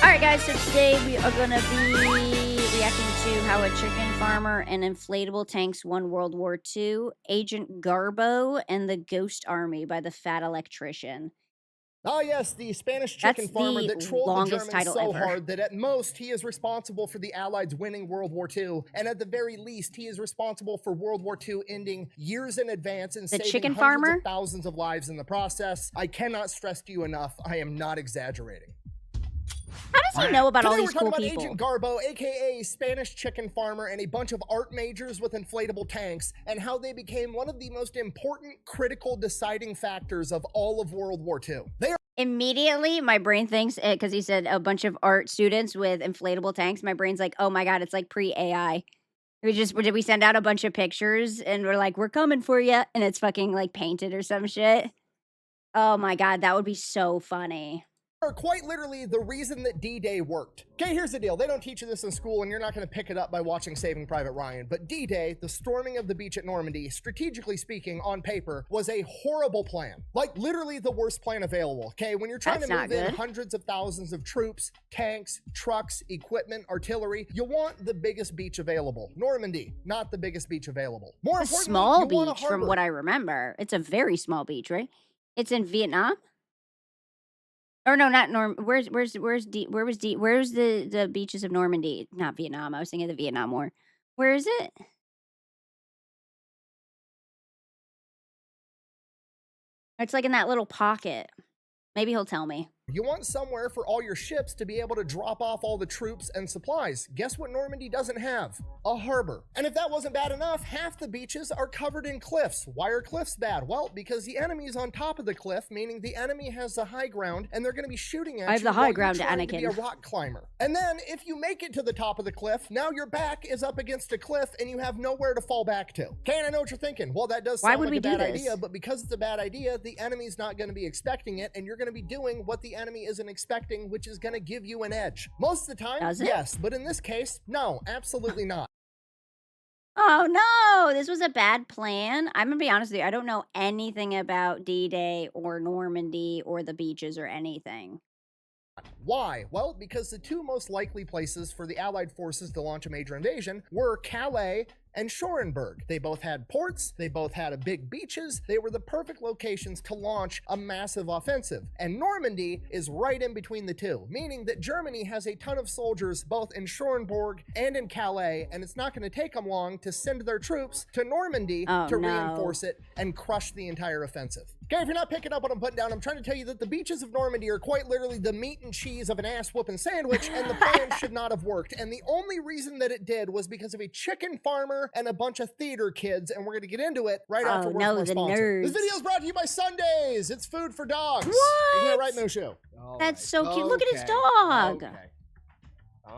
Alright guys, so today we are going to be reacting to how a chicken farmer and inflatable tanks won World War II, Agent Garbo, and the Ghost Army by the Fat Electrician. Oh yes, the Spanish chicken That's farmer the that trolled the longest Germans title so ever. hard that at most he is responsible for the Allies winning World War II, and at the very least he is responsible for World War II ending years in advance and saving chicken hundreds farmer? of thousands of lives in the process. I cannot stress to you enough, I am not exaggerating. How does he know about all Today these we're cool talking about people? Agent Garbo, aka Spanish chicken farmer, and a bunch of art majors with inflatable tanks, and how they became one of the most important, critical, deciding factors of all of World War II. They are Immediately, my brain thinks, because he said a bunch of art students with inflatable tanks, my brain's like, oh my god, it's like pre-AI. Did we send out a bunch of pictures and we're like, we're coming for you, and it's fucking like painted or some shit? Oh my god, that would be so funny. Are quite literally the reason that D-Day worked. Okay, here's the deal. They don't teach you this in school, and you're not going to pick it up by watching Saving Private Ryan. But D-Day, the storming of the beach at Normandy, strategically speaking, on paper, was a horrible plan. Like, literally the worst plan available. Okay, when you're trying to move in hundreds of thousands of troops, tanks, trucks, equipment, artillery, you want the biggest beach available. Normandy, not the biggest beach available. More importantly, small beach, from what I remember. It's a very small beach, right? It's in Vietnam. Or no, not Norm. Where's the beaches of Normandy? Not Vietnam. I was thinking of the Vietnam War. Where is it? It's like in that little pocket. Maybe he'll tell me. You want somewhere for all your ships to be able to drop off all the troops and supplies. Guess what Normandy doesn't have? A harbor. And if that wasn't bad enough, half the beaches are covered in cliffs. Why are cliffs bad? Well, because the enemy is on top of the cliff, meaning the enemy has the high ground, and they're going to be shooting at you. I have the high ground, Anakin. To be a Anakin. rock climber. And then, if you make it to the top of the cliff, now your back is up against a cliff, and you have nowhere to fall back to. Okay, and I know what you're thinking. Well, that does sound like a bad idea, but because it's a bad idea, the enemy's not going to be expecting it, and you're going to be doing what the enemy isn't expecting, which is going to give you an edge. Most of the time, yes, but in this case, no, absolutely not. Oh no, this was a bad plan. I'm gonna be honest with you, I don't know anything about D-Day or Normandy or the beaches or anything. Why? Well, because the two most likely places for the Allied forces to launch a major invasion were Calais and Schoenberg. They both had ports, they both had big beaches, they were the perfect locations to launch a massive offensive. And Normandy is right in between the two, meaning that Germany has a ton of soldiers both in Schoenberg and in Calais, and it's not going to take them long to send their troops to Normandy to reinforce it and crush the entire offensive. Okay, if you're not picking up what I'm putting down, I'm trying to tell you that the beaches of Normandy are quite literally the meat and cheese of an ass-whooping sandwich, and the plan should not have worked. And the only reason that it did was because of a chicken farmer and a bunch of theater kids, and we're going to get into it right after we're our sponsor. This video is brought to you by Sundays. It's food for dogs. What? Isn't that right, Mushu? That's so cute. Look at his dog. Okay.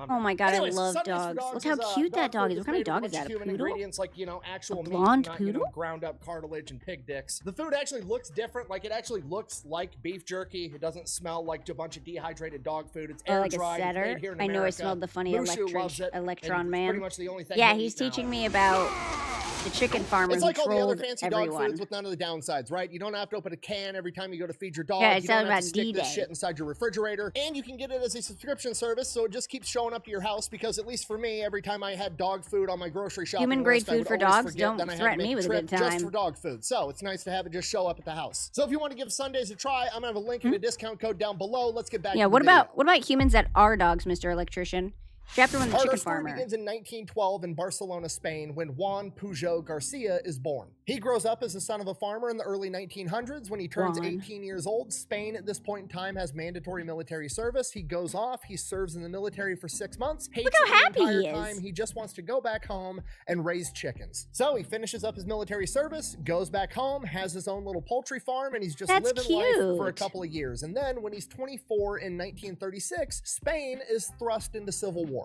Oh my god, Anyways, I love Sundays dogs. for Look how cute that dog is. What kind of dog is that? A human poodle? ingredients like, you know, actual meat, blonde not, poodle? you know, ground up cartilage and pig dicks. The food actually looks different. Like, it actually looks like beef jerky. It doesn't smell like a bunch of dehydrated dog food. It's air like dried. a setter. Here in I know I America. smelled the funny Mushu electron man. Pretty much the only thing yeah, he's teaching me about the chicken farmer it's like who all the other trolled fancy everyone. dog foods with none of the downsides, right? You don't have to open a can every time you go to feed your dog. Yeah, you don't have to about stick this D-Day. shit inside your refrigerator. And you can get it as a subscription service, so it just keeps showing up to your house, because at least for me, every time I had dog food on my grocery shopping Human grade list, I food would for always dogs? forget Don't that I had to threaten make me a with a trip good just time. for dog food. So it's nice to have it just show up at the house. So if you want to give Sundays a try, I'm gonna have a link and a discount code down below. Let's get back to the what video. about humans that are dogs, Mr. Electrician? Chapter 1, the chicken farmer. Our story begins in 1912 in Barcelona, Spain, when Juan Pujol Garcia is born. He grows up as the son of a farmer in the early 1900s. When he turns 18 years old, Spain at this point in time has mandatory military service. He goes off, he serves in the military for 6 months. Look how happy he is. Time. He just wants to go back home and raise chickens. So he finishes up his military service, goes back home, has his own little poultry farm, and he's just living life for a couple of years. And then when he's 24 in 1936, Spain is thrust into civil war.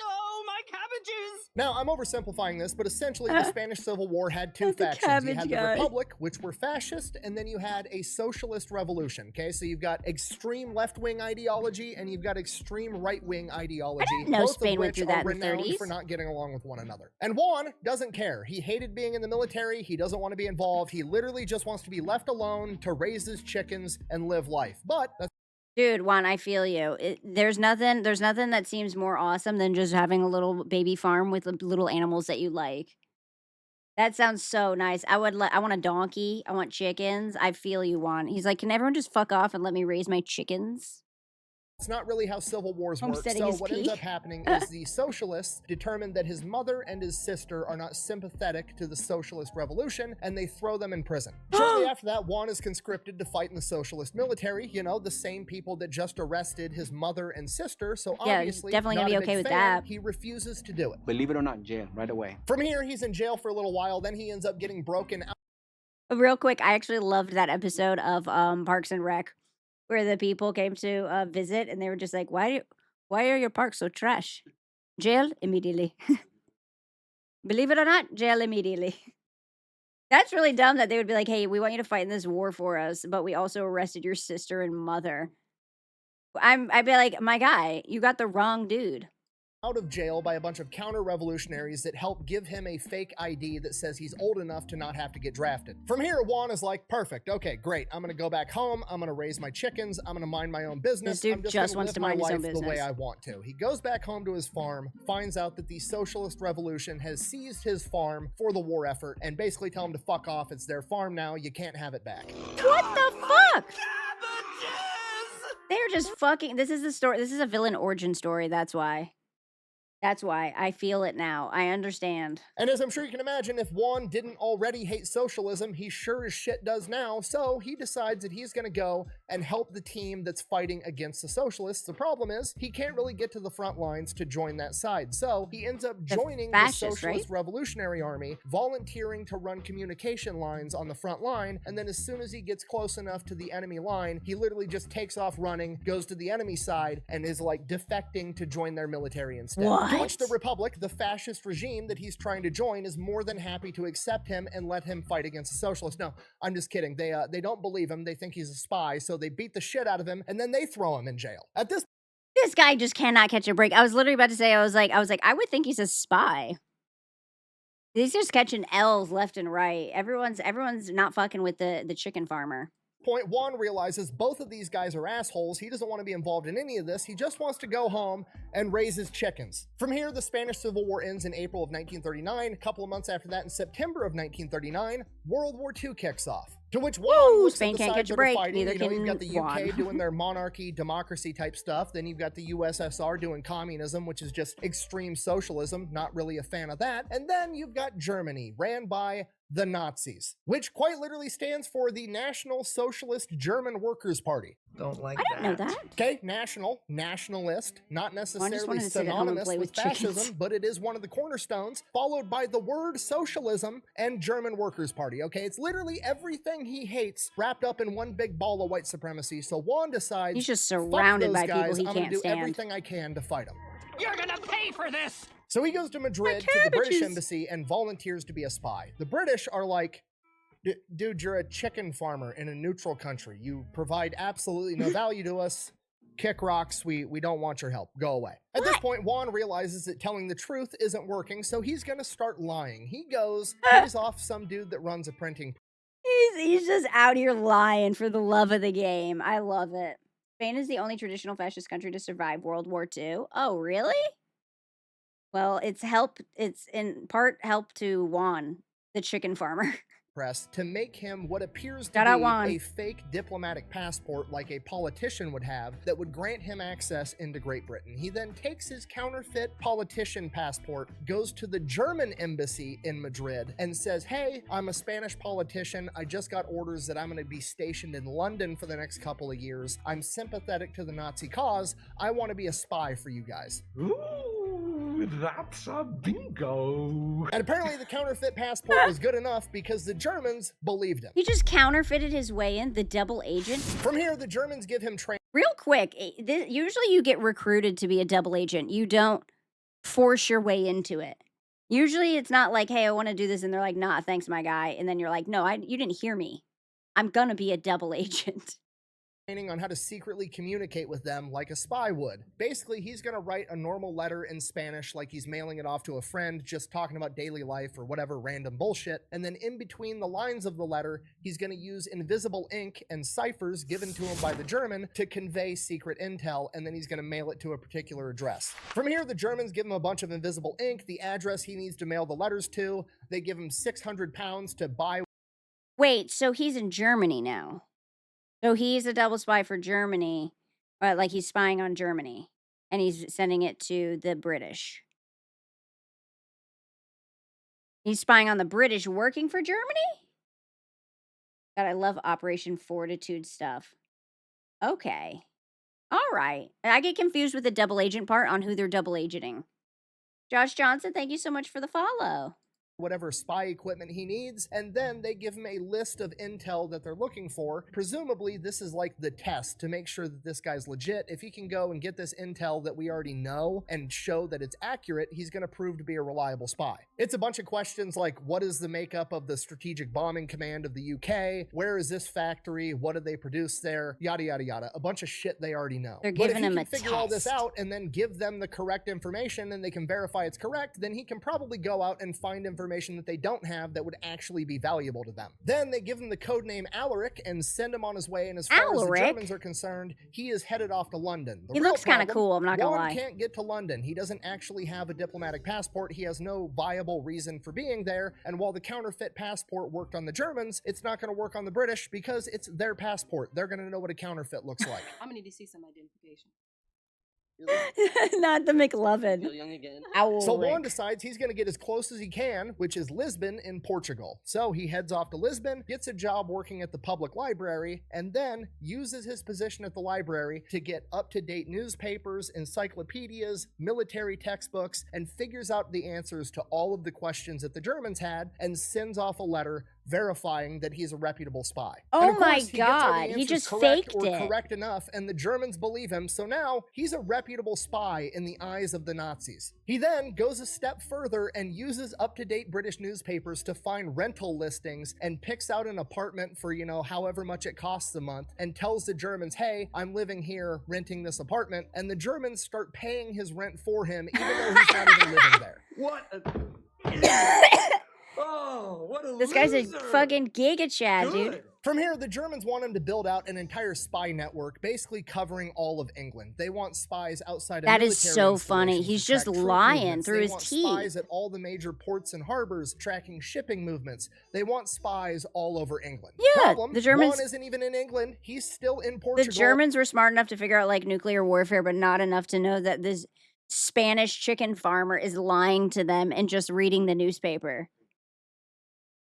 Oh, my cabbages! Now, I'm oversimplifying this, but essentially the Spanish Civil War had two factions. You had the Republic, which were fascist, and then you had a socialist revolution, okay? So you've got extreme left-wing ideology, and you've got extreme right-wing ideology, I didn't know both Spain of went which through are that in the renowned 30s. for not getting along with one another. And Juan doesn't care. He hated being in the military. He doesn't want to be involved. He literally just wants to be left alone to raise his chickens and live life. But that's Dude, Juan, I feel you. There's nothing that seems more awesome than just having a little baby farm with little animals that you like. That sounds so nice. I want a donkey. I want chickens. I feel you, Juan. He's like, "Can everyone just fuck off and let me raise my chickens?" It's not really how civil wars I'm work. setting So his what ends up pee. happening is the socialists determine that his mother and his sister are not sympathetic to the socialist revolution, and they throw them in prison. Shortly after that, Juan is conscripted to fight in the socialist military. You know, the same people that just arrested his mother and sister. So Yeah, he's obviously, definitely gonna not be a big okay with fan. that. He refuses to do it. Believe it or not, jail right away. From here, he's in jail for a little while. Then he ends up getting broken out. Real quick, I actually loved that episode of Parks and Rec where the people came to visit and they were just like, why are your parks so trash? Jail immediately. Believe it or not, jail immediately. That's really dumb that they would be like, hey, we want you to fight in this war for us, but we also arrested your sister and mother. I'd be like, my guy, you got the wrong dude. Out of jail by a bunch of counter-revolutionaries that help give him a fake ID that says he's old enough to not have to get drafted. From here, Juan is like, perfect, okay, great. I'm gonna go back home, I'm gonna raise my chickens, I'm gonna mind my own business. This dude I'm just just gonna wants live to my mind his own life the way business. I want to. He goes back home to his farm, finds out that the socialist revolution has seized his farm for the war effort, and basically tell him to fuck off. It's their farm now, you can't have it back. What the fuck? Cabbages! They're just fucking. This is the story. This is a villain origin story. That's why. That's why. I feel it now. I understand. And as I'm sure you can imagine, if Juan didn't already hate socialism, he sure as shit does now. So he decides that he's going to go and help the team that's fighting against the socialists. The problem is he can't really get to the front lines to join that side. So he ends up joining the fascists, Socialist right? Revolutionary Army, volunteering to run communication lines on the front line. And then as soon as he gets close enough to the enemy line, he literally just takes off running, goes to the enemy side, and is like defecting to join their military instead. What? To which the Republic, the fascist regime that he's trying to join, is more than happy to accept him and let him fight against the socialists. No, I'm just kidding. They don't believe him. They think he's a spy, so they beat the shit out of him and then they throw him in jail. At this This guy just cannot catch a break. I was literally about to say, I was like, I would think he's a spy. He's just catching L's left and right. Everyone's not fucking with the chicken farmer. point, Juan realizes both of these guys are assholes. He doesn't want to be involved in any of this. He just wants to go home and raise his chickens. From here, the Spanish Civil War ends in April of 1939. A couple of months after that, in September of 1939, World War II kicks off. To which Juan Woo! looks Spain at the can't sides catch a that are break, fighting. neither You know, can you've got the UK Juan. doing their monarchy, democracy type stuff. Then you've got the USSR doing communism, which is just extreme socialism. Not really a fan of that. And then you've got Germany, ran by the Nazis, which quite literally stands for the National Socialist German Workers' Party. Don't like I didn't know that. Okay, nationalist, not necessarily wanted to sit at home and synonymous play with with chickens. fascism, but it is one of the cornerstones, followed by the word socialism and German Workers' Party. Okay, it's literally everything he hates wrapped up in one big ball of white supremacy. So Juan decides, He's just fuck surrounded those by guys, people he I'm gonna can't do stand. everything I can to fight them. You're gonna pay for this! So he goes to Madrid to the British cabbages. embassy and volunteers to be a spy. The British are like, dude, you're a chicken farmer in a neutral country. You provide absolutely no value to us. Kick rocks. We don't want your help. Go away. At this point, Juan realizes that telling the truth isn't working, so he's gonna start lying. He goes, pays off some dude that runs a printing. He's just out here lying for the love of the game. I love it. Spain is the only traditional fascist country to survive World War II. Oh, really? Well, it's in part help to Juan, the chicken farmer. Press to make him what appears to Shout out be Juan. a fake diplomatic passport like a politician would have that would grant him access into Great Britain. He then takes his counterfeit politician passport, goes to the German embassy in Madrid and says, hey, I'm a Spanish politician. I just got orders that I'm going to be stationed in London for the next couple of years. I'm sympathetic to the Nazi cause. I want to be a spy for you guys. Ooh, that's a bingo. And apparently the counterfeit passport was good enough because the Germans believed him. He just counterfeited his way in, the double agent. From here, the Germans give him training. Real quick, usually you get recruited to be a double agent. You don't force your way into it. Usually it's not like, hey, I want to do this. And they're like, nah, thanks, my guy. And then you're like, no, you didn't hear me. I'm going to be a double agent. on how to secretly communicate with them like a spy would. Basically, he's gonna write a normal letter in Spanish like he's mailing it off to a friend, just talking about daily life or whatever random bullshit, and then in between the lines of the letter, he's gonna use invisible ink and ciphers given to him by the German to convey secret intel, and then he's gonna mail it to a particular address. From here, the Germans give him a bunch of invisible ink, the address he needs to mail the letters to, they give him 600 pounds to buy. Wait, so he's in Germany now. So he's a double spy for Germany, like he's spying on Germany, and he's sending it to the British. He's spying on the British working for Germany? God, I love Operation Fortitude stuff. Okay. All right. I get confused with the double agent part on who they're double agenting. Josh Johnson, thank you so much for the follow. Whatever spy equipment he needs, and then they give him a list of intel that they're looking for. Presumably, this is like the test to make sure that this guy's legit. If he can go and get this intel that we already know and show that it's accurate, he's going to prove to be a reliable spy. It's a bunch of questions like, what is the makeup of the Strategic Bombing Command of the UK? Where is this factory? What do they produce there? Yada, yada, yada. A bunch of shit they already know. They're giving him a test. But if he can figure all this test. out and then give them the correct information and they can verify it's correct, then he can probably go out and find information that they don't have that would actually be valuable to them. Then they give him the codename Alaric and send him on his way, and as far as the Alaric? Germans are concerned, he is headed off to London. The He real looks kinda problem, cool, I'm not gonna Juan lie. can't get to London. He doesn't actually have a diplomatic passport. He has no viable reason for being there, and while the counterfeit passport worked on the Germans, it's not going to work on the British because it's their passport. They're going to know what a counterfeit looks like. I'm gonna need to see some identification. Not the McLovin. Feel young again. So Juan Alaric. decides he's going to get as close as he can, which is Lisbon in Portugal. So he heads off to Lisbon, gets a job working at the public library, and then uses his position at the library to get up-to-date newspapers, encyclopedias, military textbooks, and figures out the answers to all of the questions that the Germans had and sends off a letter verifying that he's a reputable spy. Oh And of my course, he gets all the God, he answers just correct faked or it. correct enough, and the Germans believe him, so now he's a reputable spy in the eyes of the Nazis. He then goes a step further and uses up-to-date British newspapers to find rental listings and picks out an apartment for, however much it costs a month and tells the Germans, hey, I'm living here renting this apartment, and the Germans start paying his rent for him even though he's not even living there. What a... Oh, what a This guy's a loser. fucking Giga Chad, dude. Good. From here, the Germans want him to build out an entire spy network, basically covering all of England. They want spies outside of That is military so funny. installations He's to just track troop lying movements. through They his want teeth. spies at all the major ports and harbors, tracking shipping movements. They want spies all over England. Yeah, Problem, the Germans- Juan isn't even in England. He's still in The Portugal. Germans were smart enough to figure out like nuclear warfare, but not enough to know that this Spanish chicken farmer is lying to them and just reading the newspaper.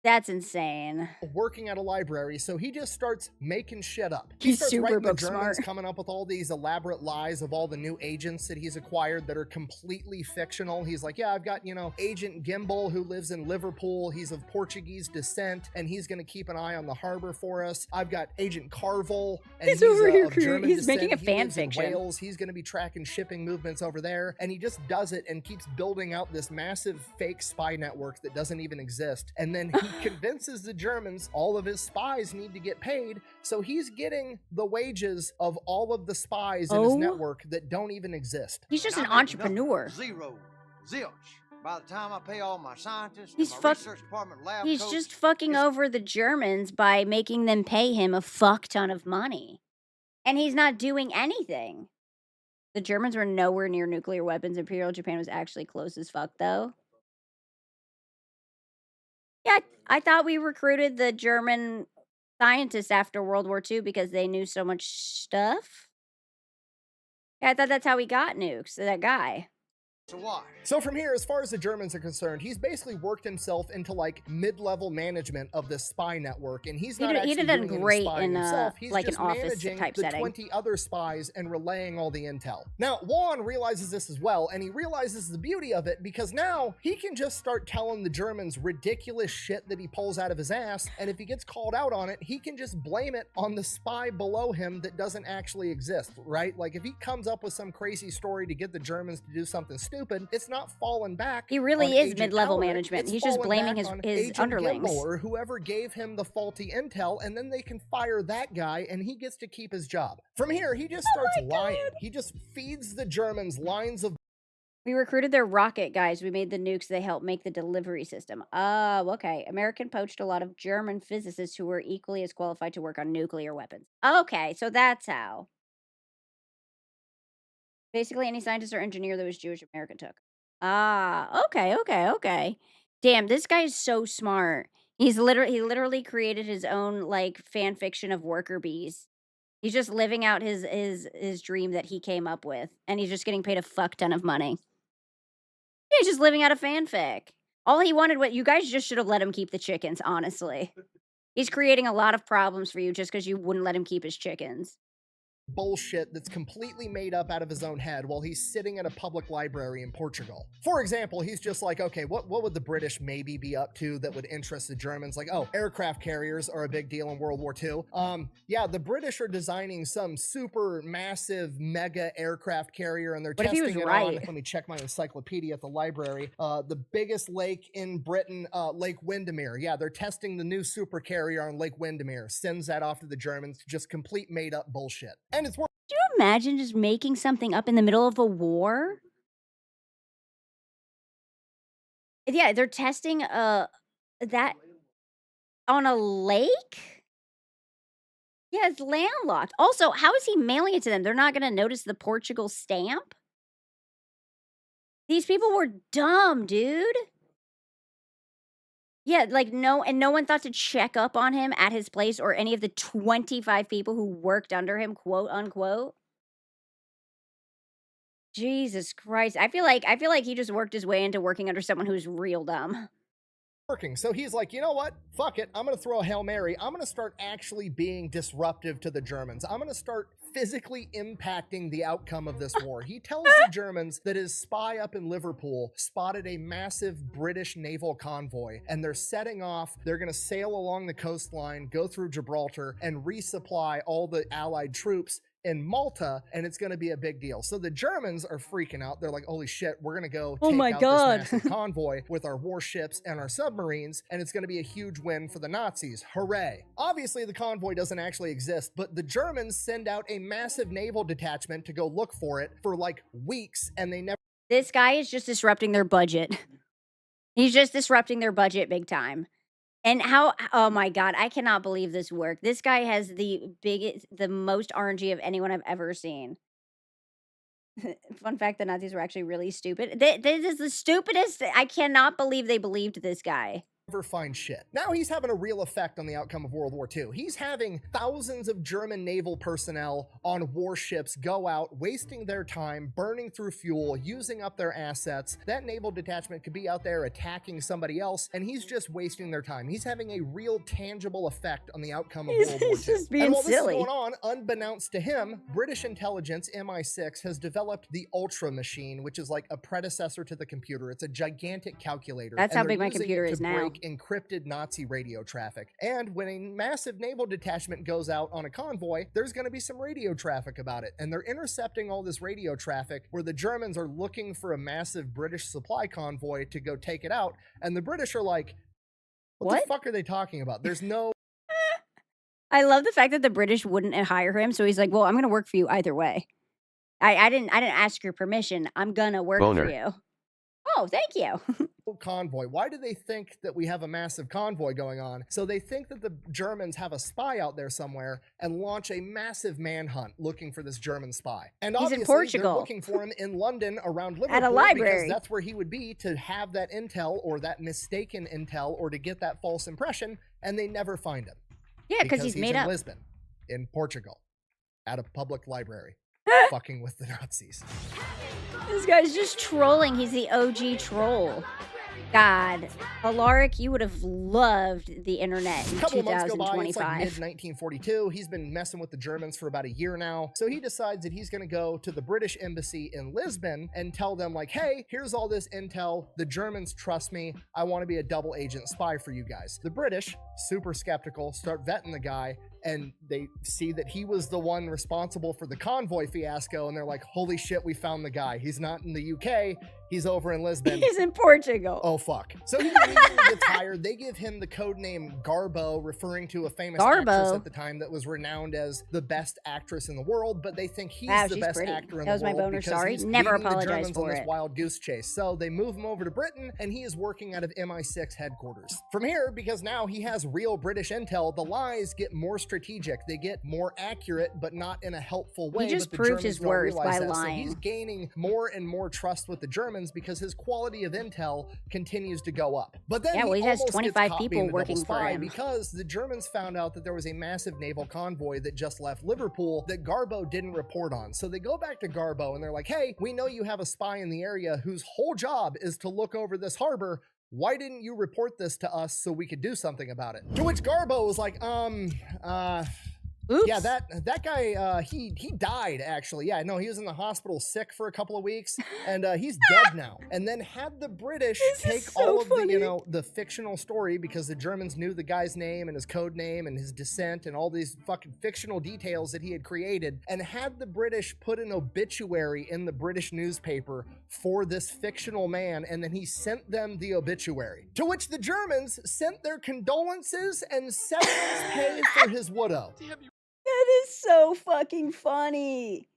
That's insane. working at a library, so he just starts making shit up. He He's starts super writing the book Germans, smart. coming up with all these elaborate lies of all the new agents that he's acquired that are completely fictional. He's like, yeah, I've got, Agent Gimbal who lives in Liverpool. He's of Portuguese descent, and he's going to keep an eye on the harbor for us. I've got Agent Carvel, and He's over here of creating- German he's making descent. a He lives in fan fiction. Wales. He's going to be tracking shipping movements over there, and he just does it and keeps building out this massive fake spy network that doesn't even exist. And then he convinces the Germans all of his spies need to get paid, so he's getting the wages of all of the spies in his Oh. network that don't even exist. He's just And an I make nothing. entrepreneur. Zero. Zilch. By the time I pay all my scientists, He's and my fuck- research department lab He's coats, just fucking it's- over the Germans by making them pay him a fuck ton of money. And he's not doing anything. The Germans were nowhere near nuclear weapons. Imperial Japan was actually close as fuck, though. Yeah, I thought we recruited the German scientists after World War II because they knew so much stuff. Yeah, I thought that's how we got nukes, that guy. So why? So from here, as far as the Germans are concerned, he's basically worked himself into like mid-level management of this spy network, and he's He'd- not he'd actually have done doing any great spying in, himself. He's like, an just office managing type the setting. 20 other spies and relaying all the intel. Now, Juan realizes this as well, and he realizes the beauty of it because now he can just start telling the Germans ridiculous shit that he pulls out of his ass, and if he gets called out on it, he can just blame it on the spy below him that doesn't actually exist, right? Like if he comes up with some crazy story to get the Germans to do something stupid, stupid, it's not falling back. He really on is Agent mid-level Alaric, management. it's He's just falling blaming back his on Agent underlings. Gimbal or whoever gave him the faulty intel, and then they can fire that guy and he gets to keep his job. From here, he just starts lying. He just feeds the Germans lines of We recruited their rocket guys. We made the nukes. They helped make the delivery system. Oh, okay. American poached a lot of German physicists who were equally as qualified to work on nuclear weapons. Okay, so that's how. Basically, any scientist or engineer that was Jewish, American took. Ah, okay. Damn, this guy is so smart. He literally created his own like fan fiction of worker bees. He's just living out his dream that he came up with, and he's just getting paid a fuck ton of money. He's just living out a fanfic. All he wanted, what you guys just should have let him keep the chickens, honestly. He's creating a lot of problems for you just because you wouldn't let him keep his chickens. bullshit that's completely made up out of his own head while he's sitting in a public library in Portugal. For example, he's just like, okay, what would the British maybe be up to that would interest the Germans? Like, oh, aircraft carriers are a big deal in World War II. Yeah, the British are designing some super massive mega aircraft carrier, and they're What if he testing was it right? on, let me check my encyclopedia at the library, the biggest lake in Britain, Lake Windermere. Yeah, they're testing the new super carrier on Lake Windermere. Sends that off to the Germans. Just complete made up bullshit. And it's Do you imagine just making something up in the middle of a war? Yeah, they're testing that on a lake? Yeah, it's landlocked. Also, how is he mailing it to them? They're not going to notice the Portugal stamp? These people were dumb, dude. Yeah, like no one thought to check up on him at his place or any of the 25 people who worked under him, quote unquote. Jesus Christ. I feel like he just worked his way into working under someone who's real dumb. working. So he's like, you know what? Fuck it. I'm going to throw a Hail Mary. I'm going to start actually being disruptive to the Germans. I'm going to start physically impacting the outcome of this war. He tells the Germans that his spy up in Liverpool spotted a massive British naval convoy, and they're setting off. They're going to sail along the coastline, go through Gibraltar, and resupply all the Allied troops in Malta, and it's going to be a big deal. So the Germans are freaking out. They're like, holy shit, we're going to go take out this massive convoy with our warships and our submarines, and it's going to be a huge win for the Nazis. Hooray. Obviously, the convoy doesn't actually exist, but the Germans send out a massive naval detachment to go look for it for like weeks, and they never... This guy is just disrupting their budget. He's just disrupting their budget big time. And how, oh my God, I cannot believe this worked. This guy has the most RNG of anyone I've ever seen. Fun fact, the Nazis were actually really stupid. This is the stupidest, I cannot believe they believed this guy. Never find shit. Now he's having a real effect on the outcome of World War II. He's having thousands of German naval personnel on warships go out, wasting their time, burning through fuel, using up their assets. That naval detachment could be out there attacking somebody else, and he's just wasting their time. He's having a real tangible effect on the outcome of World War II. He's just being and while silly. this is going on, unbeknownst to him, British intelligence, MI6, has developed the Ultra Machine, which is like a predecessor to the computer. It's a gigantic calculator. That's and how they're big my using computer it to is now. break encrypted Nazi radio traffic. And when a massive naval detachment goes out on a convoy, there's going to be some radio traffic about it. And they're intercepting all this radio traffic where the Germans are looking for a massive British supply convoy to go take it out. And the British are like, what the fuck are they talking about? There's no... I love the fact that the British wouldn't hire him. So he's like, well, I'm going to work for you either way. I didn't ask your permission. I'm going to work for you. Oh, thank you. convoy. Why do they think that we have a massive convoy going on? So they think that the Germans have a spy out there somewhere and launch a massive manhunt looking for this German spy. And He's obviously in Portugal. they're looking for him in London around Liverpool At a library. because that's where he would be to have that intel or that mistaken intel or to get that false impression, and they never find him. Yeah, because he's made in up. Lisbon, in Portugal, at a public library, fucking with the Nazis. This guy's just trolling. He's the OG troll. God, Alaric, you would have loved the internet in A couple of months go by, it's 2025. like mid-1942. He's been messing with the Germans for about a year now. So he decides that he's going to go to the British embassy in Lisbon and tell them like, hey, here's all this intel. The Germans trust me. I want to be a double agent spy for you guys. The British, super skeptical, start vetting the guy. and they see that he was the one responsible for the convoy fiasco, and they're like, holy shit, we found the guy. He's not in the UK, he's over in Lisbon. He's in Portugal. Oh, fuck. So he immediately gets hired. They give him the code name Garbo, referring to a famous actress at the time that was renowned as the best actress in the world, but they think he's the best actor in the world. That was my boner, because sorry. he's Never leading the apologize Germans for on this it. wild goose chase. So they move him over to Britain, and he is working out of MI6 headquarters. From here, because now he has real British intel, the lies get more strategic. They get more accurate, but not in a helpful way. He just but the proved Germans his don't worth realize by that. lying. So he's gaining more and more trust with the Germans because his quality of intel continues to go up. But then he has almost 25 gets caught people being a double working for spy him. because the Germans found out that there was a massive naval convoy that just left Liverpool that Garbo didn't report on. So they go back to Garbo and they're like, hey, we know you have a spy in the area whose whole job is to look over this harbor. Why didn't you report this to us so we could do something about it? To which Garbo was like, Oops. yeah, that guy, he died, actually. Yeah, no, he was in the hospital sick for a couple of weeks, and he's dead now. And then had the British take all of the, you know, the fictional story, because the Germans knew the guy's name and his code name and his descent and all these fucking fictional details that he had created, and had the British put an obituary in the British newspaper for this fictional man, and then he sent them the obituary. To which the Germans sent their condolences and severance pay for his widow. That is so fucking funny.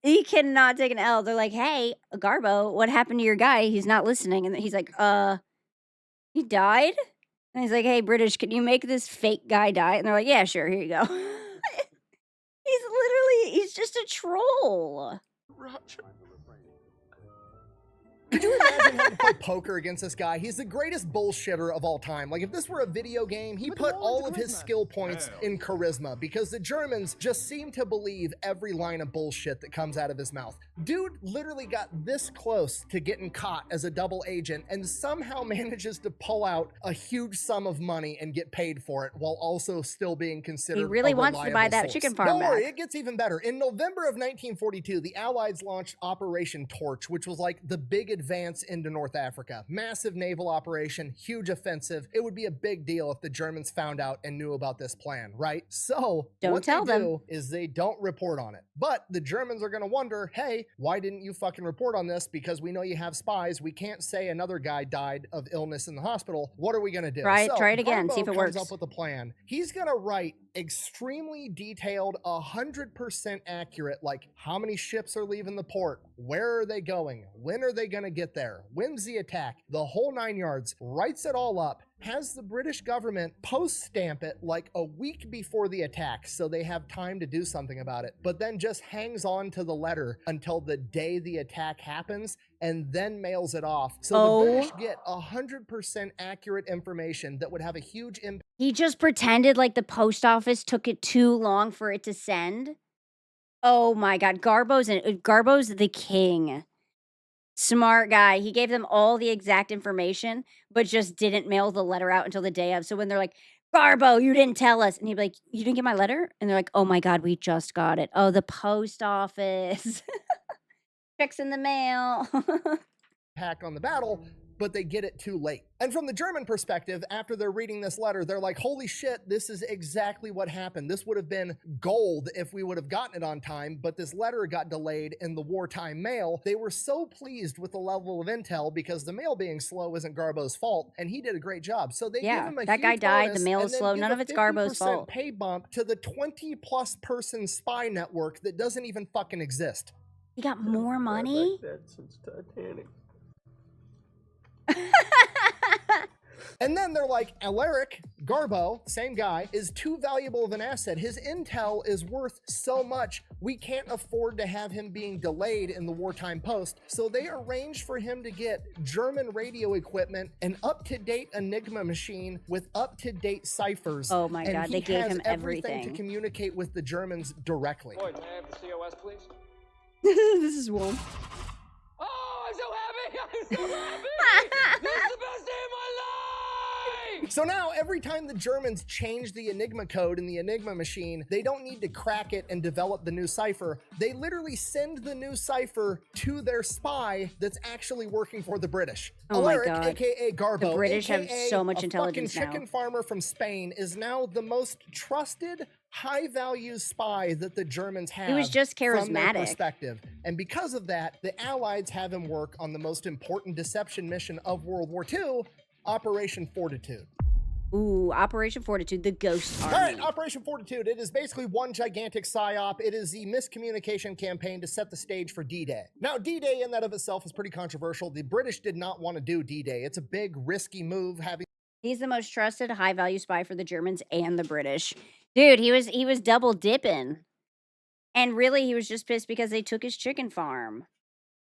He cannot take an L. They're like, hey, Garbo, what happened to your guy? He's not listening. And he's like, he died? And he's like, hey, British, can you make this fake guy die? And they're like, yeah, sure, here you go. He's just a troll. Roger. Could you imagine having to play poker against this guy? He's the greatest bullshitter of all time. Like, if this were a video game, he put all of his skill points in charisma, because the Germans just seem to believe every line of bullshit that comes out of his mouth. Dude literally got this close to getting caught as a double agent and somehow manages to pull out a huge sum of money and get paid for it while also still being considered He really a wants to buy reliable that source. chicken farm Don't worry, back. it gets even better. In November of 1942, the Allies launched Operation Torch, which was like the big advance into North Africa. Massive naval operation, huge offensive. It would be a big deal if the Germans found out and knew about this plan, right? So what they do is they don't report on it. But the Germans are going to wonder, hey, why didn't you fucking report on this? Because we know you have spies. We can't say another guy died of illness in the hospital. What are we going to do? Try it again. See if it Garbo works. comes up with a plan. He's going to write extremely detailed, 100% accurate, like how many ships are leaving the port, where are they going, when are they going to get there, when's the attack, the whole 9 yards, writes it all up, has the British government post-stamp it like a week before the attack so they have time to do something about it, but then just hangs on to the letter until the day the attack happens and then mails it off. So the British get 100% accurate information that would have a huge impact. He just pretended like the post office took it too long for it to send. Oh my God. Garbo's the king. Smart guy. He gave them all the exact information, but just didn't mail the letter out until the day of. So when they're like, Garbo, you didn't tell us. And he'd be like, you didn't get my letter? And they're like, oh my God, we just got it. Oh, the post office. Checks in the mail. Impact on the battle, but they get it too late. And from the German perspective, after they're reading this letter, they're like, holy shit, this is exactly what happened. This would have been gold if we would have gotten it on time, but this letter got delayed in the wartime mail. They were so pleased with the level of intel because the mail being slow isn't Garbo's fault, and he did a great job. So they give him a that guy huge died, bonus the mail is and then slow, give none a of it's Garbo's 50% fault. pay bump to the 20+ person spy network that doesn't even fucking exist. He got more money? Like that since Titanic. And then they're like, Alaric, Garbo, same guy, is too valuable of an asset. His intel is worth so much, we can't afford to have him being delayed in the wartime post. So they arranged for him to get German radio equipment, an up-to-date Enigma machine with up-to-date ciphers. Oh my God, they gave him everything everything. to communicate with the Germans directly. Boyd, may I have the COS, please? This is one. Oh, I'm so happy! I'm so happy! This is the best day of my life! So now every time the Germans change the Enigma code in the Enigma machine, they don't need to crack it and develop the new cipher. They literally send the new cipher to their spy that's actually working for the British. Oh my Alaric, God. aka Garbo, The British have aka so much a intelligence fucking now. chicken farmer from Spain, is now the most trusted, high-value spy that the Germans have. He was just from their charismatic. perspective. And because of that, the Allies have him work on the most important deception mission of World War II, Operation Fortitude. Ooh, Operation Fortitude, the Ghost Army. All right, Operation Fortitude. It is basically one gigantic psyop. It is the miscommunication campaign to set the stage for D-Day. Now, D-Day in that of itself is pretty controversial. The British did not want to do D-Day. It's a big, risky move having He's the most trusted, high-value spy for the Germans and the British. Dude, he was double dipping. And really, he was just pissed because they took his chicken farm.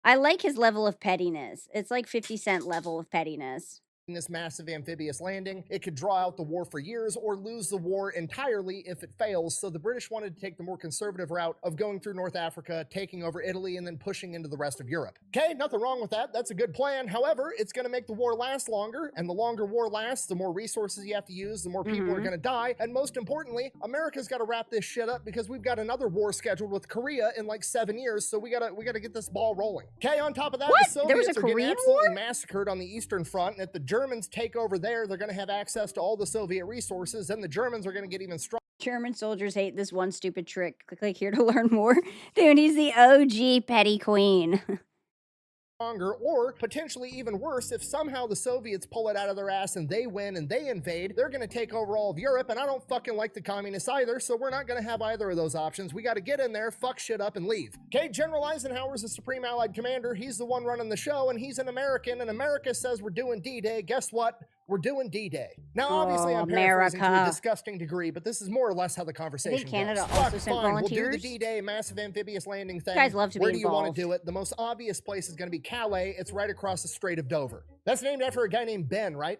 I like his level of pettiness. It's like 50 Cent level of pettiness. this massive amphibious landing. It could draw out the war for years or lose the war entirely if it fails, so the British wanted to take the more conservative route of going through North Africa, taking over Italy, and then pushing into the rest of Europe. Okay, nothing wrong with that. That's a good plan. However, it's going to make the war last longer, and the longer war lasts, the more resources you have to use, the more people are going to die, and most importantly, America's got to wrap this shit up because we've got another war scheduled with Korea in like 7 years, so we gotta get this ball rolling. Okay, on top of that, What? the Soviets There was a are getting Korean absolutely war? massacred on the Eastern Front, and if the Germans take over there, they're going to have access to all the Soviet resources, and the Germans are going to get even stronger. German soldiers hate this one stupid trick. Click here to learn more. Dude, he's the OG petty queen. Or potentially even worse, if somehow the Soviets pull it out of their ass and they win and they invade, they're going to take over all of Europe, and I don't fucking like the communists either, so we're not going to have either of those options. We got to get in there, fuck shit up, and leave. Okay, General Eisenhower's the Supreme Allied Commander. He's the one running the show, and he's an American, and America says we're doing D-Day. Guess what? We're doing D-Day. Now, obviously, I'm paraphrasing to a America. disgusting degree, but this is more or less how the conversation Canada goes. also Fuck, sent fine, we'll do the volunteers? D-Day massive amphibious landing thing. You guys love to be Where do you want involved. to do it? The most obvious place is going to be Calais. It's right across the Strait of Dover. That's named after a guy named Ben, right?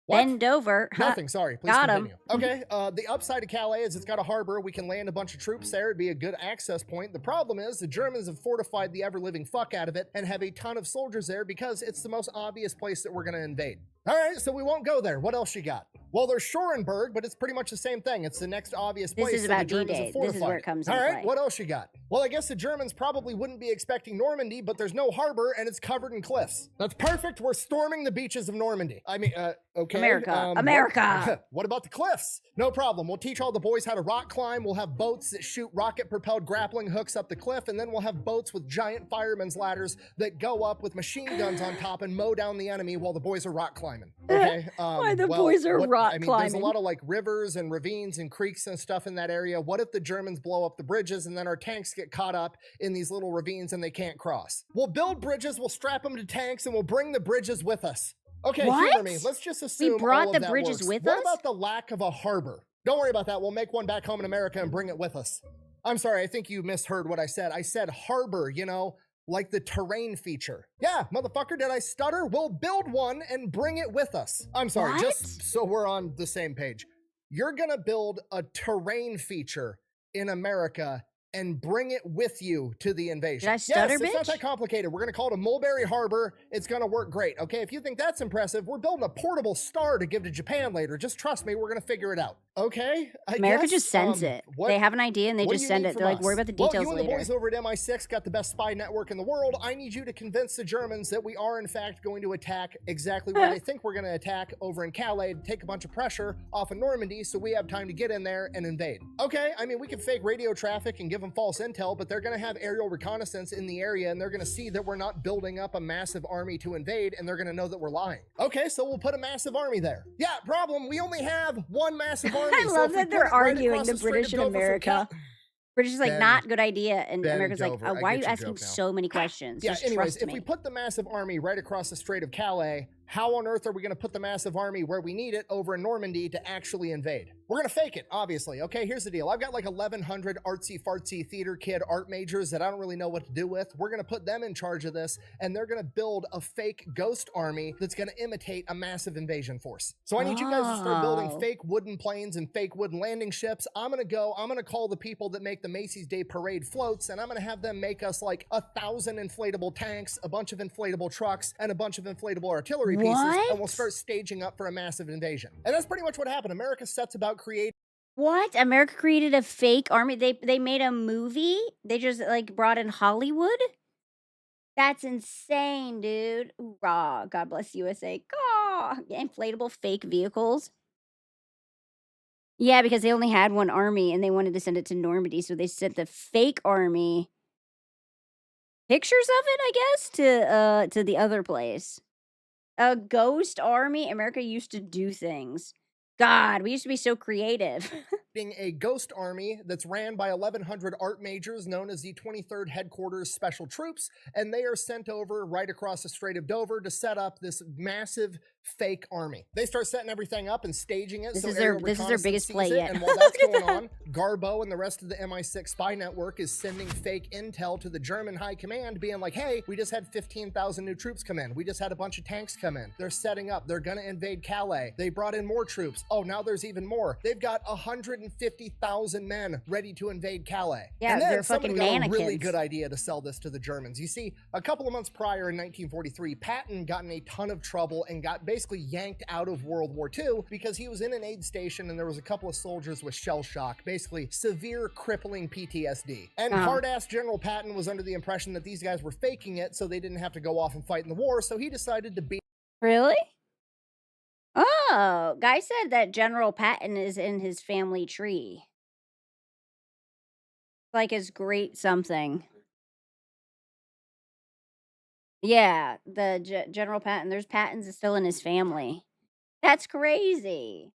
What? Bend over. Nothing, sorry. Please Got him. continue. Okay, the upside of Calais is it's got a harbor. We can land a bunch of troops there. It'd be a good access point. The problem is the Germans have fortified the ever-living fuck out of it and have a ton of soldiers there because it's the most obvious place that we're going to invade. All right, so we won't go there. What else you got? Well, there's Schoenberg, but it's pretty much the same thing. It's the next obvious place. This is that about the Germans D-Day. have This is where fortified. it comes All into right, play. what else you got? Well, I guess the Germans probably wouldn't be expecting Normandy, but there's no harbor and it's covered in cliffs. That's perfect. We're storming the beaches of Normandy. I mean, okay. America. America. What about the cliffs? No problem. We'll teach all the boys how to rock climb. We'll have boats that shoot rocket-propelled grappling hooks up the cliff, and then we'll have boats with giant firemen's ladders that go up with machine guns on top and mow down the enemy while the boys are rock climbing. Okay. Why the well, boys are rock I mean, climbing? there's a lot of like rivers and ravines and creeks and stuff in that area. What if the Germans blow up the bridges and then our tanks get caught up in these little ravines and they can't cross? We'll build bridges, we'll strap them to tanks, and we'll bring the bridges with us. Okay, humor What? me. Let's just assume brought all of the that bridges works. with What us? about the lack of a harbor? Don't worry about that. We'll make one back home in America and bring it with us. I'm sorry, I think you misheard what I said. I said harbor, you know, like the terrain feature. Yeah, motherfucker, did I stutter? We'll build one and bring it with us. I'm sorry, What? just so we're on the same page. You're gonna build a terrain feature in America and bring it with you to the invasion. Did I stutter, yes, it's not bitch? that complicated. We're gonna call it a Mulberry Harbor. It's gonna work great, okay? If you think that's impressive, we're building a portable star to give to Japan later. Just trust me, we're gonna figure it out. Okay? America guess, just sends it. what- They have an idea and they what do just you send need it. from They're like, us? worry about the Well, details you and the later. boys over at MI6 got the best spy network in the world. I need you to convince the Germans that we are in fact going to attack exactly where they think we're going to attack over in Calais to take a bunch of pressure off of Normandy so we have time to get in there and invade. Okay, I mean, we can fake radio traffic and give them false intel, but they're going to have aerial reconnaissance in the area and they're going to see that we're not building up a massive army to invade and they're going to know that we're lying. Okay, so we'll put a massive army there. Yeah, problem, we only have one massive army. I so love if we that put they're it right arguing across the Strait of British and Dover from America. British is like, Ben- not good idea. And Ben America's like, Dover, I why are get you your asking joke now. so many questions? Yeah, Just anyways, trust if me. we put the massive army right across the Strait of Calais, how on earth are we going to put the massive army where we need it over in Normandy to actually invade? We're going to fake it, obviously. Okay, here's the deal. I've got like 1,100 artsy-fartsy theater kid art majors that I don't really know what to do with. We're going to put them in charge of this, and they're going to build a fake ghost army that's going to imitate a massive invasion force. So I need you guys to start building Oh. fake wooden planes and fake wooden landing ships. I'm going to call the people that make the Macy's Day Parade floats, and I'm going to have them make us like 1,000 inflatable tanks, a bunch of inflatable trucks, and a bunch of inflatable artillery infantry pieces and will What? start staging up for a massive invasion. And that's pretty much what happened. America sets about creating What? America created a fake army? They made a movie? They just, like, brought in Hollywood? That's insane, dude. Hoorah. God bless USA. Caw. Yeah, inflatable fake vehicles. Yeah, because they only had one army and they wanted to send it to Normandy, so they sent the fake army pictures of it, I guess, to the other place. A ghost army? America used to do things. God, we used to be so creative. a ghost army that's ran by 1,100 art majors known as the 23rd Headquarters Special Troops, and they are sent over right across the Strait of Dover to set up this massive fake army. They start setting everything up and staging it. This so is their aerial biggest reconnaissance play sees it, yet. And while that's going on, Garbo and the rest of the MI6 spy network is sending fake intel to the German high command, being like, hey, we just had 15,000 new troops come in. We just had a bunch of tanks come in. They're setting up. They're going to invade Calais. They brought in more troops. Oh, now there's even more. They've got 150,000 men ready to invade Calais. Yeah, and then they're somebody fucking got a really mannequins. good idea to sell this to the Germans. You see, a couple of months prior in 1943, Patton got in a ton of trouble and got basically yanked out of World War II because he was in an aid station and there was a couple of soldiers with shell shock, basically severe crippling PTSD. And hard-ass General Patton was under the impression that these guys were faking it so they didn't have to go off and fight in the war, so he decided to be Really? Oh, guy said that General Patton is in his family tree. Like his great something. Yeah, the General Patton. There's Pattons is still in his family. That's crazy.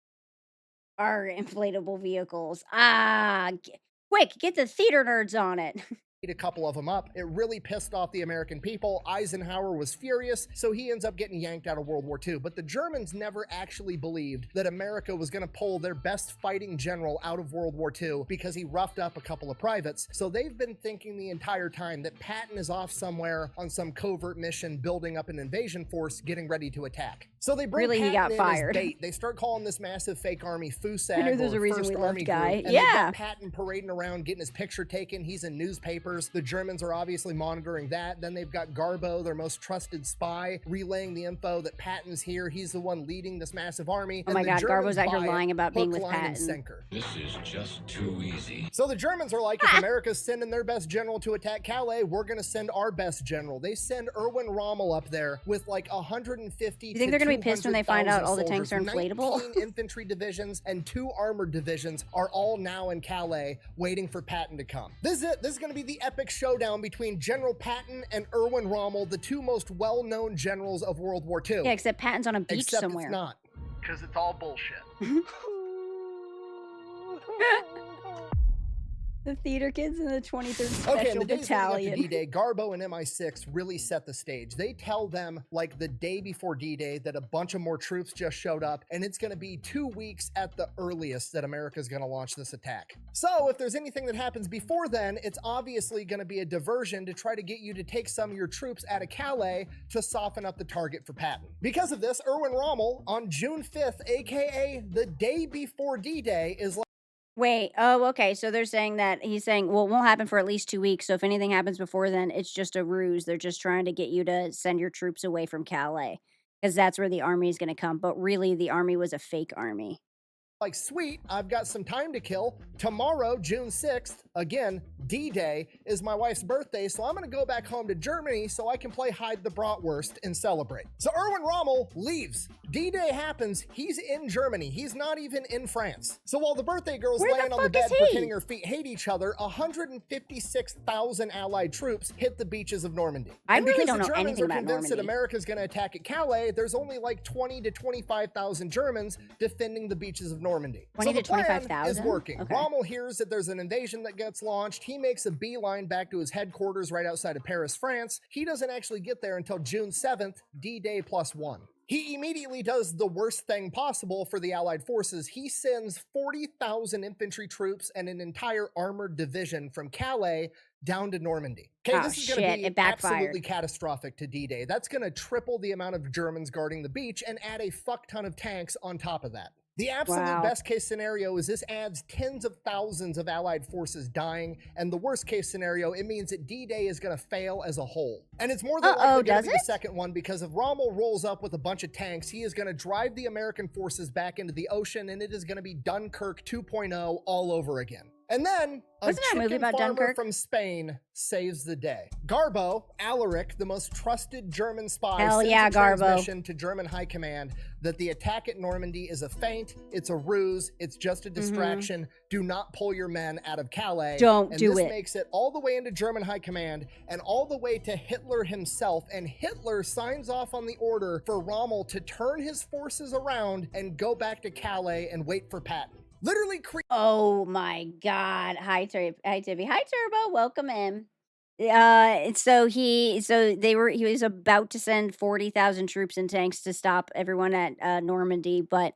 Our inflatable vehicles. Quick, get the theater nerds on it. a couple of them up. It really pissed off the American people. Eisenhower was furious, so he ends up getting yanked out of World War II. But the Germans never actually believed that America was going to pull their best fighting general out of World War II because he roughed up a couple of privates. So they've been thinking the entire time that Patton is off somewhere on some covert mission, building up an invasion force, getting ready to attack. So they bring Really, he Patton got in fired. As bait. They start calling this massive fake army FUSAG, I know there's or a reason First we left Army Guy. Group, and Yeah. they've got Patton parading around, getting his picture taken. He's in newspapers. The Germans are obviously monitoring that. Then they've got Garbo, their most trusted spy, relaying the info that Patton's here. He's the one leading this massive army. Oh my God, Germans Garbo's out here buy it, lying about being hook, with line, and Patton. sinker. This is just too easy. So the Germans are like, if America's sending their best general to attack Calais, we're going to send our best general. They send Erwin Rommel up there with like 150 You think they're gonna be pissed when they find out all the tanks are inflatable? 19 infantry divisions and 2 armored divisions are all now in Calais waiting for Patton to come. This is it. This is going to be the epic showdown between General Patton and Erwin Rommel, the 2 most well-known generals of World War II. Yeah, except Patton's on a beach Except somewhere. it's not. Because it's all bullshit. The theater kids in the 23rd Okay, in Special the days leading up to Battalion. D-Day, Garbo and MI6 really set the stage. They tell them, like, the day before D-Day that a bunch of more troops just showed up, and it's going to be 2 weeks at the earliest that America's going to launch this attack. So, if there's anything that happens before then, it's obviously going to be a diversion to try to get you to take some of your troops out of Calais to soften up the target for Patton. Because of this, Erwin Rommel, on June 5th, aka the day before D-Day, is like, Wait, oh, okay. So they're saying that he's saying, well, it won't happen for at least 2 weeks. So if anything happens before then, it's just a ruse. They're just trying to get you to send your troops away from Calais because that's where the army is going to come. But really, the army was a fake army. sweet, I've got some time to kill. Tomorrow, June 6th, again, D-Day, is my wife's birthday, so I'm going to go back home to Germany so I can play hide the bratwurst and celebrate. So Erwin Rommel leaves. D-Day happens, he's in Germany. He's not even in France. So while the birthday girl's Where the laying on the fuck bed is he? pretending her feet hate each other, 156,000 Allied troops hit the beaches of Normandy. I And really because don't the know Germans anything are about convinced that Normandy. America's going to attack at Calais, there's only like 20 to 25,000 Germans defending the beaches of Normandy. 20 so to the plan 25,000? is working. Okay. Rommel hears that there's an invasion that gets launched. He makes a beeline back to his headquarters right outside of Paris, France. He doesn't actually get there until June 7th, D-Day +1. He immediately does the worst thing possible for the Allied forces. He sends 40,000 infantry troops and an entire armored division from Calais down to Normandy. Okay, Oh, this is going shit, to be it backfired. absolutely catastrophic to D-Day. That's going to triple the amount of Germans guarding the beach and add a fuck ton of tanks on top of that. The absolute Wow. best case scenario is this adds tens of thousands of Allied forces dying, and the worst case scenario, it means that D-Day is going to fail as a whole. And it's more than likely going to does be the it? second one, because if Rommel rolls up with a bunch of tanks, he is going to drive the American forces back into the ocean, and it is going to be Dunkirk 2.0 all over again. And then a Wasn't there a movie chicken about farmer Dunkirk? from Spain saves the day. Garbo, Alaric, the most trusted German spy, Hell sends yeah, a Garbo. transmission to German high command that the attack at Normandy is a feint, it's a ruse, it's just a distraction. Do not pull your men out of Calais. Don't and do this it. makes it all the way into German high command and all the way to Hitler himself. And Hitler signs off on the order for Rommel to turn his forces around and go back to Calais and wait for Patton. Literally Oh my God. Hi, Tippy. Hi, Turbo. Welcome in. He was about to send 40,000 troops and tanks to stop everyone at Normandy, but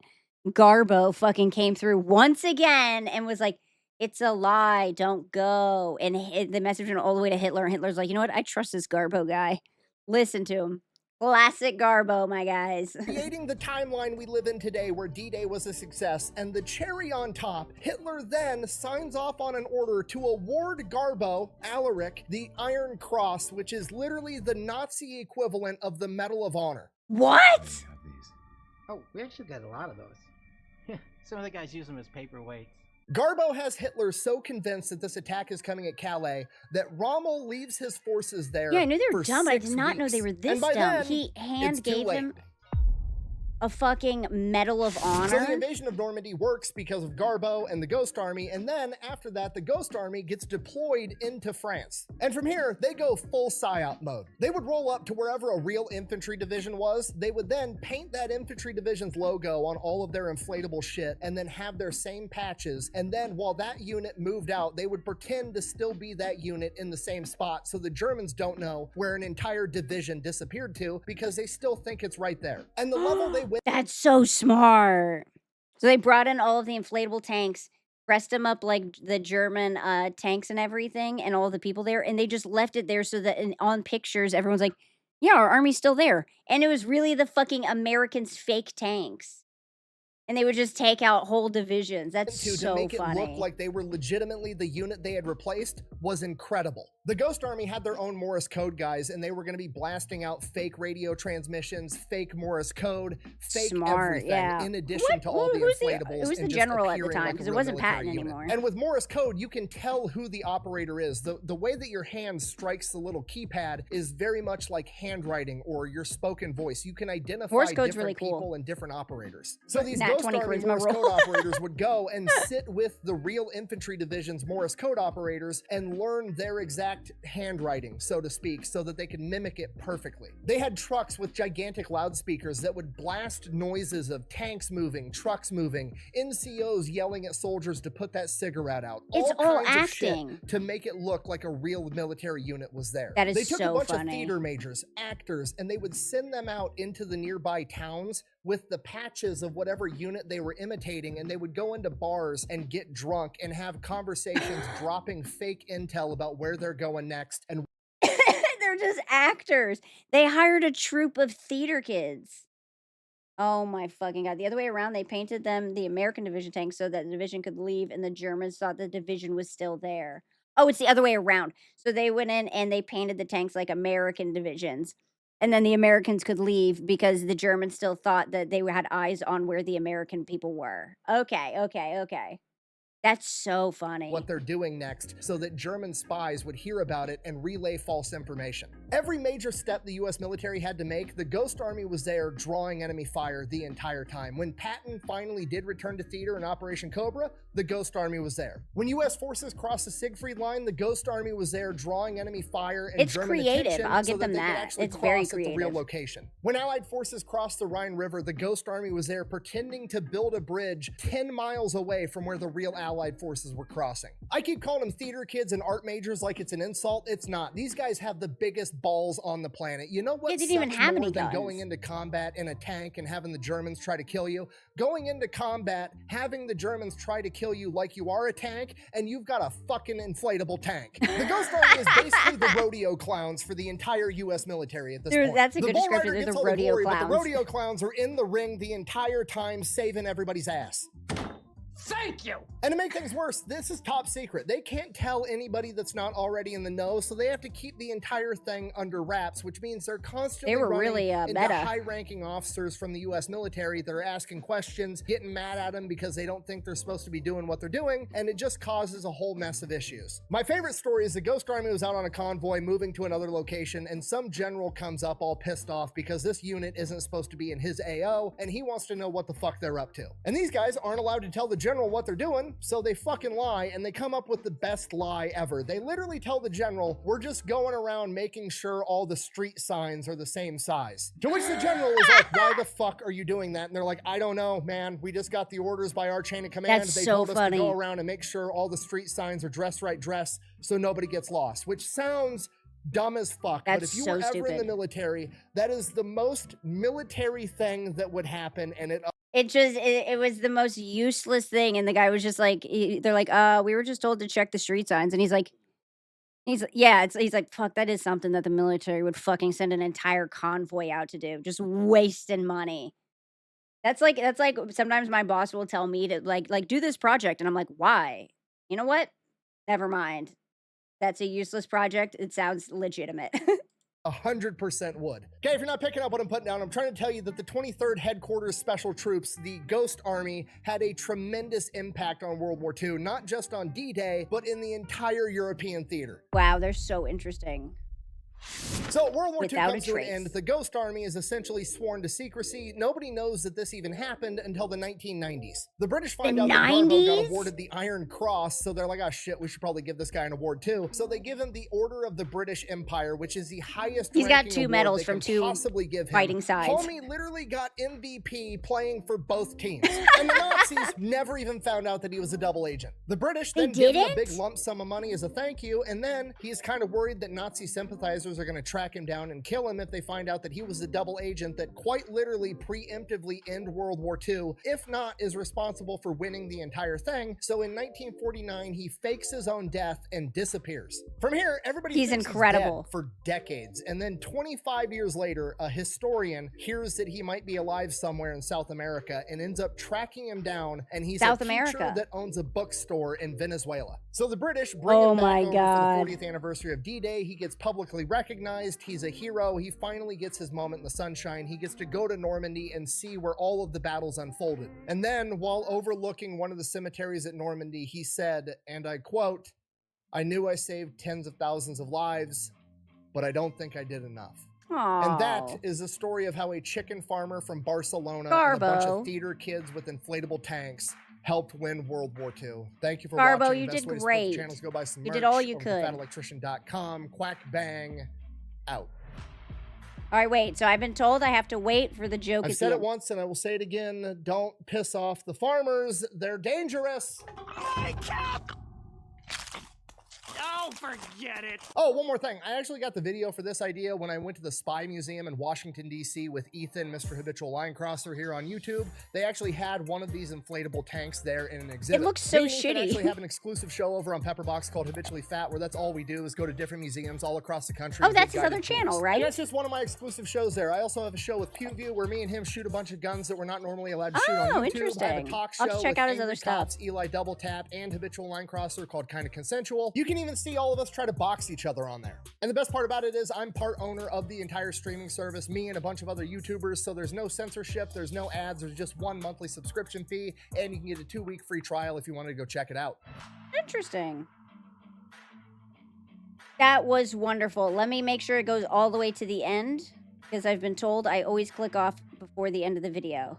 Garbo fucking came through once again and was like, "It's a lie, don't go." And the message went all the way to Hitler, and Hitler's like, "You know what? I trust this Garbo guy. Listen to him." Classic Garbo, my guys. creating the timeline we live in today, where D-Day was a success. And the cherry on top, Hitler then signs off on an order to award Garbo, Alaric, the Iron Cross, which is literally the Nazi equivalent of the Medal of Honor. What? Oh, we actually got a lot of those. Some of the guys use them as paperweights. Garbo has Hitler so convinced that this attack is coming at Calais that Rommel leaves his forces there. Yeah, I knew they were for dumb, but I 6 did not know weeks. they were this And by dumb. then, He it's too gave late. him a fucking Medal of So the Honor. invasion of Normandy works because of Garbo and the Ghost Army, and then after that, the Ghost Army gets deployed into France. And from here, they go full PSYOP mode. They would roll up to wherever a real infantry division was. They would then paint that infantry division's logo on all of their inflatable shit, and then have their same patches. And then while that unit moved out, they would pretend to still be that unit in the same spot, so the Germans don't know where an entire division disappeared to, because they still think it's right there. And the level they went That's so smart. So they brought in all of the inflatable tanks, dressed them up like the German tanks and everything, and all the people there, and they just left it there so that on pictures, everyone's like, "Yeah, our army's still there," and it was really the fucking Americans' fake tanks. And they would just take out whole divisions. That's to so make funny. it look like they were legitimately the unit they had replaced was incredible. The Ghost Army had their own Morse code guys, and they were going to be blasting out fake radio transmissions, fake Morse code, fake Smart, everything, yeah. in addition to all the Who's inflatables. who's the and just general at the appearing time? like a Because it real wasn't military Patton unit. anymore. And with Morse code, you can tell who the operator is. The way that your hand strikes the little keypad is very much like handwriting or your spoken voice. You can identify Morse code's different really cool. people and different operators. So these Nat Ghost 20 Army charisma Morse roll. code operators would go and sit with the real infantry division's Morse code operators and learn their exact handwriting, so to speak, so that they could mimic it perfectly. They had trucks with gigantic loudspeakers that would blast noises of tanks moving, trucks moving, NCOs yelling at soldiers to put that cigarette out. It's all kinds of shit acting. to make it look like a real military unit was there. That is They took so a bunch funny. of theater majors, actors, and they would send them out into the nearby towns with the patches of whatever unit they were imitating, and they would go into bars and get drunk and have conversations dropping fake intel about where they're going next. And They're just actors. They hired a troupe of theater kids. Oh my fucking God. The other way around, they painted them the American division tanks so that the division could leave, and the Germans thought the division was still there. Oh, it's the other way around. So they went in and they painted the tanks like American divisions. And then the Americans could leave because the Germans still thought that they had eyes on where the American people were. Okay. That's so funny. what they're doing next, so that German spies would hear about it and relay false information. Every major step the US military had to make, the Ghost Army was there drawing enemy fire the entire time. When Patton finally did return to theater in Operation Cobra, the Ghost Army was there. When US forces crossed the Siegfried Line, the Ghost Army was there drawing enemy fire and It's German creative. attention I'll so give them they could that. actually It's very cross at the real creative. location. When Allied forces crossed the Rhine River, the Ghost Army was there pretending to build a bridge 10 miles away from where the real Allies Allied forces were crossing. I keep calling them theater kids and art majors like it's an insult. It's not. These guys have the biggest balls on the planet. You know what They didn't even sucks have more any than guns. going into combat in a tank and having the Germans try to kill you? Going into combat, having the Germans try to kill you like you are a tank, and you've got a fucking inflatable tank. The Ghost Army is basically the rodeo clowns for the entire U.S. military at this point. That's a The good bull descriptor. rider They're gets the all the rodeo glory, but clowns. the rodeo clowns are in the ring the entire time, saving everybody's ass. Thank you! And to make things worse, this is top secret. They can't tell anybody that's not already in the know, so they have to keep the entire thing under wraps, which means they're constantly They were running really into meta. high-ranking officers from the U.S. military that are asking questions, getting mad at them because they don't think they're supposed to be doing what they're doing, and it just causes a whole mess of issues. My favorite story is the Ghost Army was out on a convoy moving to another location, and some general comes up all pissed off because this unit isn't supposed to be in his AO, and he wants to know what the fuck they're up to. And these guys aren't allowed to tell the general what they're doing, so they fucking lie, and they come up with the best lie ever. They literally tell the general, we're just going around making sure all the street signs are the same size. To which the general is like, why the fuck are you doing that? And they're like, I don't know, man. We just got the orders by our chain of command. That's They so told us funny. to go around and make sure all the street signs are dress so nobody gets lost, which sounds dumb as fuck. But That's if you so were ever in stupid. the military, that is the most military thing that would happen, and It was the most useless thing, and the guy was just like, they're like, we were just told to check the street signs, and he's like, he's like, fuck, that is something that the military would fucking send an entire convoy out to do, just wasting money. That's like sometimes my boss will tell me to like do this project, and I'm like, why? You know what? Never mind. That's a useless project. It sounds legitimate. 100% would. Okay, if you're not picking up what I'm putting down, I'm trying to tell you that the 23rd Headquarters Special Troops, the Ghost Army, had a tremendous impact on World War II, not just on D-Day, but in the entire European theater. Wow, they're so interesting. So World War II Without a comes to an trace. end. The Ghost Army is essentially sworn to secrecy. Nobody knows that this even happened until the 1990s. The British find The out that Garbo got 90s? awarded the Iron Cross, so they're like, oh shit, we should probably give this guy an award too. So they give him the Order of the British Empire, which is the highest He's got ranking 2 award medals they from can 2 possibly give him. fighting sides. Homie literally got MVP playing for both teams. And the Nazis never even found out that he was a double agent. The British They then give him a didn't? big lump sum of money as a thank you, and then he's kind of worried that Nazi sympathizers are going to track him down and kill him if they find out that he was a double agent that quite literally preemptively end World War II, if not is responsible for winning the entire thing. So in 1949, he fakes his own death and disappears. From here, everybody He's thinks incredible. dead for decades, and then 25 years later, a historian hears that he might be alive somewhere in South America and ends up tracking him down, and he's South a teacher America. that owns a bookstore in Venezuela. So the British bring Oh him back my over God. for the 40th anniversary of D-Day. He gets publicly recognized. He's a hero. He finally gets his moment in the sunshine. He gets to go to Normandy and see where all of the battles unfolded. And then, while overlooking one of the cemeteries at Normandy, he said, and I quote, "I knew I saved tens of thousands of lives, but I don't think I did enough." And that Aw. is a story of how a chicken farmer from Barcelona and a bunch Garbo. of theater kids with inflatable tanks helped win World War II. Thank you for Garbo, watching. you Best did way to support the great. channel is go buy some You merch did all you over could. at fatelectrician.com. Quack bang out. All right, wait. So I've been told I have to wait for the joke. I've at said the it end. once and I will say it again. Don't piss off the farmers. They're dangerous. My cap! Oh, forget it! Oh, one more thing. I actually got the video for this idea when I went to the Spy Museum in Washington, D.C. with Ethan, Mr. Habitual Line Crosser here on YouTube. They actually had one of these inflatable tanks there in an exhibit. looks so Me and Ethan shitty. actually have an exclusive show over on Pepperbox called Habitually Fat, where that's all we do is go to different museums all across the country. Oh, and give that's his other guided tours. channel, right? And that's just one of my exclusive shows there. I also have a show with PewView where me and him shoot a bunch of guns that we're not normally allowed to shoot on YouTube. Oh, I have interesting. a talk I'll show have to check with out his Angry other stuff. Cops, Eli Double Tap, and Habitual Line Crosser called Kinda Consensual. You can even see all of us try to box each other on there. And the best part about it is I'm part owner of the entire streaming service, me and a bunch of other YouTubers, so there's no censorship, there's no ads, there's just one monthly subscription fee, and you can get a 2-week free trial if you wanted to go check it out. Interesting. That was wonderful. Let me make sure it goes all the way to the end, because I've been told I always click off before the end of the video.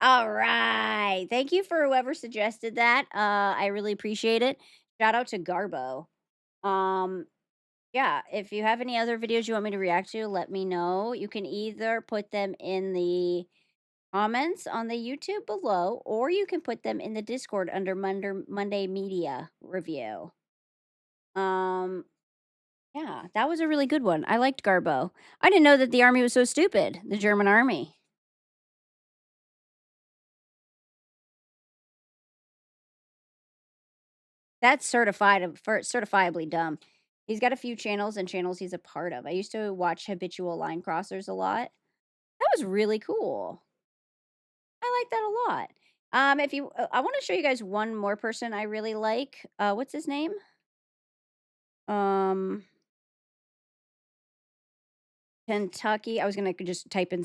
All right. Thank you for whoever suggested that. I really appreciate it. Shout out to Garbo. Yeah, if you have any other videos you want me to react to, let me know. You can either put them in the Comments on the YouTube below, or you can put them in the Discord under Monday Media Review. Yeah, that was a really good one. I liked Garbo. I didn't know that the army was so stupid, the German army. That's certifiably dumb. He's got a few channels and channels he's a part of. I used to watch Habitual Line Crossers a lot. That was really cool. I like that a lot. If you, I want to show you guys one more person I really like. What's his name? Kentucky. I was gonna just type in